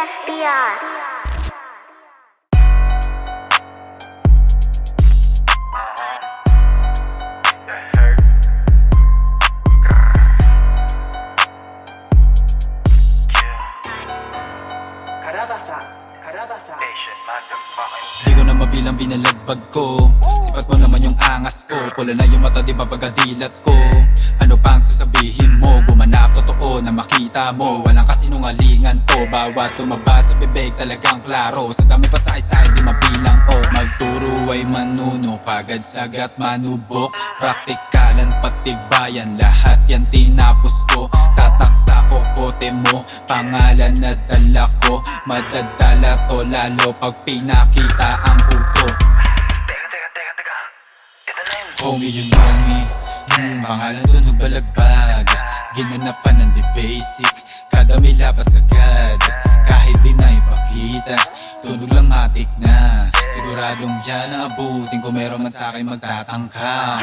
FBR. Di ko na mabilang binalagbag ko. Sipat mo naman yung angas ko. Pula na yung mata di ba pagkadilat ko. Ano pang sasabihin mo? Gumanap totoo na makita mo. Walang kasinungalingan to. Bawat tumaba sa bibig talagang klaro. Sa dami pa sa isa di mabilang o. Magturo ay manuno. Kagad sagat manubok. Praktikalan patibayan. Lahat yan tinapos ko. Tatak sa kokote mo. Pangalan na dala ko. Madadala to lalo pag pinakita ang puto. Teka. Ito na yun. Homie, you know me. Pangalan tunog balagbag. Ginanapan ng di basic. Kada may lapat sagad. Kahit di na ipakita. Tunog lang matik na. Siguradong yan ang abutin ko. Meron man sa'kin magtatangka.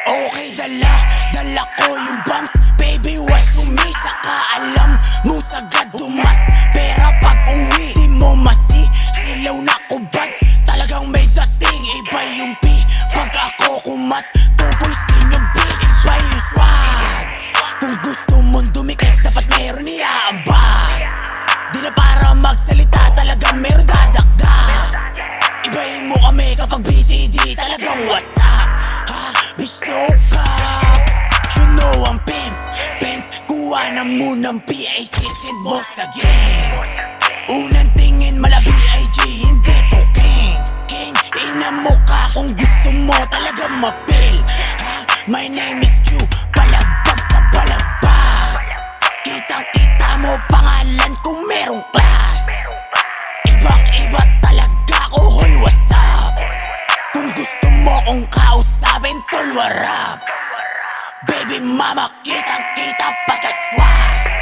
Okay, dala ko yung bombs. Baby, what's to me? Saka alam mo sagad dumas. Pera pag uwi, di mo masi. Silaw na ko bad. Talagang may dating, iba yung P. Pag ako kumat, 2 boys din yung B. Iba yung swag. Kung gusto mong dumikit, dapat meron iaambag. Di na para magsalita, talagang meron dadakdak. Ibahin mo kami kapag BTD, talagang what's up? Ha? Bitch, no cap. You know I'm pimp. Kuha na munang PAC, send mo sa game. Unang tingin mala BIG, hindi to king. Ina mo ka kung gusto mo talagang mapil. Ha? My name is Q, balagbag sa balagbag. Kitang-kita mo pangalan kung merong class. Ibang-iba talaga ko, hoy what's up? Kung gusto mo kong kausapin, tol warap. Baby mama, kitang-kita pagkaswag.